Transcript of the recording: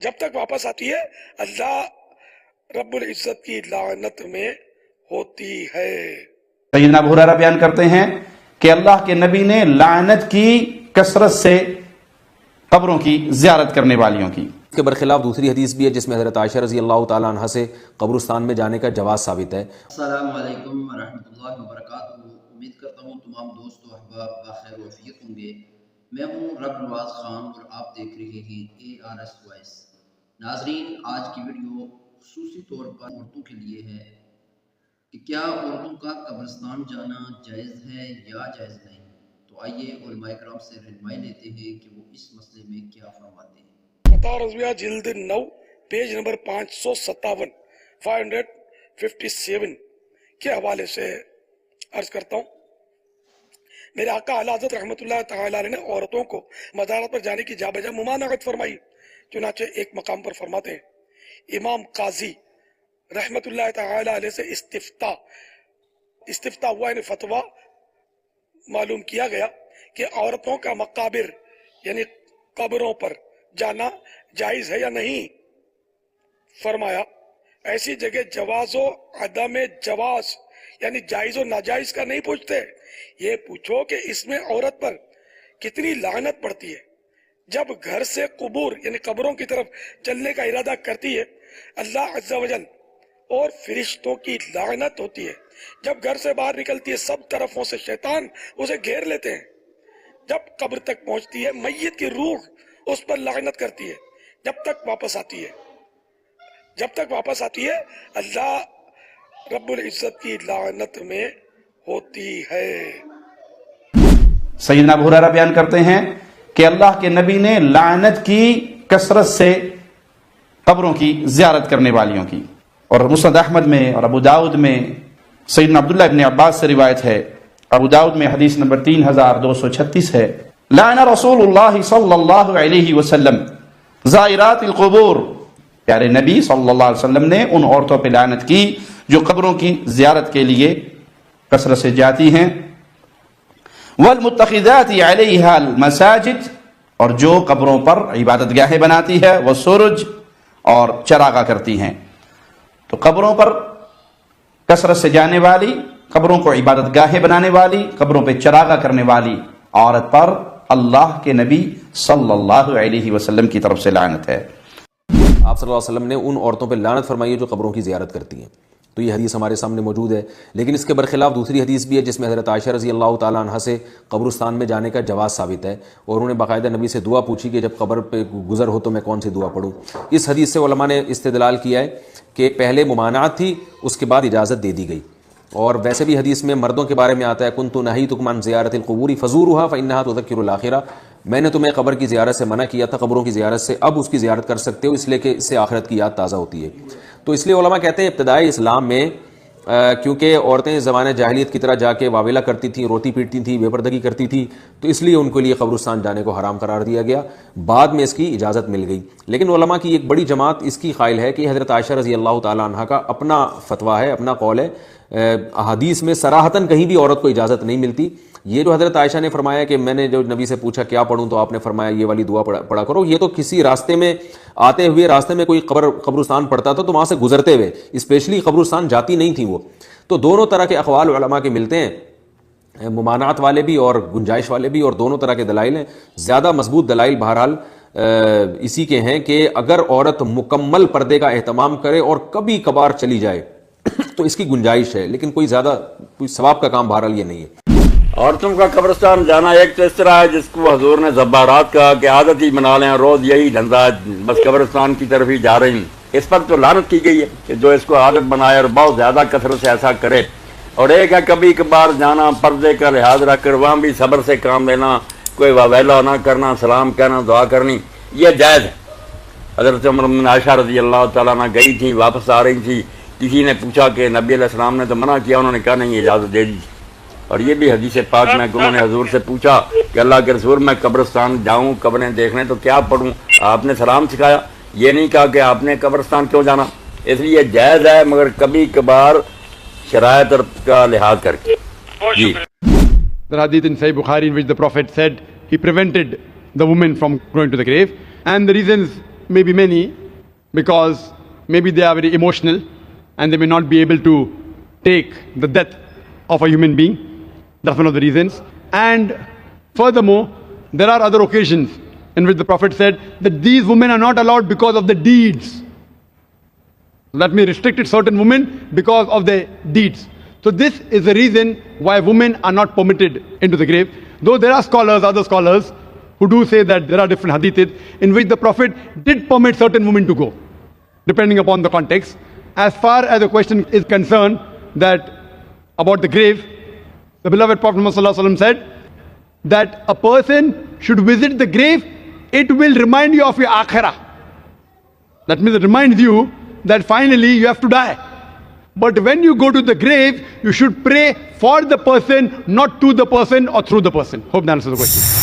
جب تک واپس آتی ہے اللہ رب العزت کی لعنت میں ہوتی ہے۔ سیدنا ابو ہریرہ بیان کرتے ہیں کہ اللہ کے نبی نے لعنت کی کثرت سے قبروں کی زیارت کرنے والیوں کی۔ اس کے برخلاف دوسری حدیث بھی ہے جس میں حضرت عائشہ رضی اللہ تعالیٰ عنہ سے قبرستان میں جانے کا جواز ثابت ہے۔ السلام علیکم ورحمۃ اللہ وبرکاتہ۔ امید کرتا ہوں تمام دوست و احباب بخیر و عافیت ہوں گے۔ میں ہوں رب نواز خان اور آپ دیکھ رہے ہیں ARS وائس۔ ناظرین، آج کی ویڈیو خصوصی طور پر عورتوں کے لیے ہے کہ کیا عورتوں کا قبرستان جانا جائز ہے یا جائز نہیں۔ تو آئیے علماء کرام سے رہنمائی لیتے ہیں کہ وہ اس مسئلے میں کیا فرماتے ہیں۔ فتح رضویہ جلد 9 پیج نمبر 557 557 کے حوالے سے عرض کرتا ہوں۔ میرے آقا اعلیٰ حضرت رحمۃ اللہ تعالی علیہ نے عورتوں کو مزارات پر جانے کی جا بجا ممانعت فرمائی۔ چنانچہ ایک مقام پر فرماتے ہیں امام قاضی رحمۃ اللہ تعالی علیہ سے استفتاء ہوا، یعنی فتویٰ معلوم کیا گیا کہ عورتوں کا مقابر یعنی قبروں پر جانا جائز ہے یا نہیں۔ فرمایا ایسی جگہ جواز و عدم جواز یعنی جائز و ناجائز کا نہیں پوچھتے، یہ پوچھو کہ اس میں عورت پر کتنی لعنت پڑتی ہے۔ جب گھر سے قبور یعنی قبروں کی طرف چلنے کا ارادہ کرتی ہے اللہ عز و جل اور فرشتوں کی لعنت ہوتی ہے۔ جب گھر سے باہر نکلتی ہے سب طرفوں سے شیطان اسے گھیر لیتے ہیں۔ جب قبر تک پہنچتی ہے میت کی روح اس پر لعنت کرتی ہے جب تک واپس آتی ہے اللہ رب العزت کی لعنت میں ہوتی ہے۔ سیدنا ابو ہریرہ بیان کرتے ہیں کہ اللہ کے نبی نے لعنت کی کثرت سے قبروں کی زیارت کرنے والیوں کی۔ اور مسند احمد میں اور ابو داؤد میں سیدنا عبداللہ ابن عباس سے روایت ہے، ابو داؤد میں حدیث نمبر 3236 ہے، لعن رسول اللہ صلی اللہ علیہ وسلم زائرات القبور، پیارے نبی صلی اللہ علیہ وسلم نے ان عورتوں پہ لعنت کی جو قبروں کی زیارت کے لیے کثرت سے جاتی ہیں، والمتخذات علیہا المساجد، اور جو قبروں پر عبادت گاہیں بناتی ہے، والسرج، اور چراغاں کرتی ہیں۔ تو قبروں پر کثرت سے جانے والی، قبروں کو عبادت گاہیں بنانے والی، قبروں پہ چراغاں کرنے والی عورت پر اللہ کے نبی صلی اللہ علیہ وسلم کی طرف سے لعنت ہے۔ آپ صلی اللہ علیہ وسلم نے ان عورتوں پہ لعنت فرمائی ہے جو قبروں کی زیارت کرتی ہیں۔ تو یہ حدیث ہمارے سامنے موجود ہے، لیکن اس کے برخلاف دوسری حدیث بھی ہے جس میں حضرت عائشہ رضی اللہ تعالیٰ عنہ سے قبرستان میں جانے کا جواز ثابت ہے، اور انہوں نے باقاعدہ نبی سے دعا پوچھی کہ جب قبر پہ گزر ہو تو میں کون سی دعا پڑھوں۔ اس حدیث سے علماء نے استدلال کیا ہے کہ پہلے ممانعت تھی، اس کے بعد اجازت دے دی گئی۔ اور ویسے بھی حدیث میں مردوں کے بارے میں آتا ہے کنت نہیتکم عن زیارت القبور فزورها فانها تذکر الاخرہ، میں نے تمہیں قبر کی زیارت سے منع کیا تھا، قبروں کی زیارت سے، اب اس کی زیارت کر سکتے ہو، اس لیے کہ اس سے آخرت کی یاد تازہ ہوتی ہے۔ تو اس لیے علماء کہتے ہیں ابتدائی اسلام میں کیونکہ عورتیں زمانہ جاہلیت کی طرح جا کے واویلہ کرتی تھیں، روتی پیٹتی تھیں، بے پردگی کرتی تھیں، تو اس لیے ان کے لیے قبرستان جانے کو حرام قرار دیا گیا، بعد میں اس کی اجازت مل گئی۔ لیکن علماء کی ایک بڑی جماعت اس کی قائل ہے کہ حضرت عائشہ رضی اللہ تعالیٰ عنہ کا اپنا فتویٰ ہے، اپنا قول ہے، احادیث میں صراحتاً کہیں بھی عورت کو اجازت نہیں ملتی۔ یہ جو حضرت عائشہ نے فرمایا کہ میں نے جو نبی سے پوچھا کیا پڑھوں تو آپ نے فرمایا یہ والی دعا پڑھا کرو، یہ تو کسی راستے میں آتے ہوئے راستے میں کوئی قبرستان پڑتا تھا تو وہاں سے گزرتے ہوئے، اسپیشلی قبرستان جاتی نہیں تھی وہ۔ تو دونوں طرح کے اقوال علماء کے ملتے ہیں، ممانعت والے بھی اور گنجائش والے بھی، اور دونوں طرح کے دلائل ہیں۔ زیادہ مضبوط دلائل بہرحال اسی کے ہیں کہ اگر عورت مکمل پردے کا اہتمام کرے اور کبھی کبھار چلی جائے تو اس کی گنجائش ہے، لیکن کوئی ثواب کا کام بہرحال یہ نہیں ہے۔ عورتوں کا قبرستان جانا ایک تو اس طرح ہے جس کو حضور نے زبارات کہا کہ عادت ہی بنا لیں، روز یہی دھندا بس قبرستان کی طرف ہی جا رہی ہیں۔ اس پر تو لعنت کی گئی ہے کہ جو اس کو عادت بنائے اور بہت زیادہ کثرت سے ایسا کرے۔ اور ایک ہے کبھی کبھار جانا، پردے کا لحاظ رکھ کر وہاں بھی صبر سے کام لینا، کوئی واویلا نہ کرنا، سلام کہنا، دعا کرنی، یہ جائز ہے۔ حضرت عمر بن عائشہ رضی اللہ تعالیٰ عنہ گئی تھیں، واپس آ رہی تھی، کسی نے پوچھا کہ نبی علیہ السلام نے تو منع کیا، انہوں نے کہا نہیں اجازت دے دی۔ اور یہ بھی حدیث پاک میں کہ انہوں نے حضور سے پوچھا کہ اللہ کے رسول میں قبرستان جاؤں قبریں دیکھنے تو کیا پڑھوں، آپ نے سلام سکھایا، یہ نہیں کہا کہ آپ نے قبرستان کیوں جانا۔ اس لیے جائز ہے مگر کبھی کبھار شرائط کا لحاظ کر کے۔ جی The hadith in Sahih Bukhari in which the Prophet said he prevented the woman from going to the grave, and the reasons may be many, because maybe they are very emotional and they may not be able to take the death of a human being. That's one of the reasons. And furthermore, there are other occasions in which the Prophet said that these women are not allowed because of the deeds. That may restrict certain women because of their deeds. So this is the reason why women are not permitted into the grave. Though there are scholars, other scholars, who do say that there are different hadiths in which the Prophet did permit certain women to go, depending upon the context. As far as the question is concerned that about the grave, the beloved Prophet ﷺ said that a person should visit the grave, it will remind you of your akhirah. That means it reminds you that finally you have to die. But when you go to the grave, you should pray for the person, not to the person or through the person. Hope that answers the question.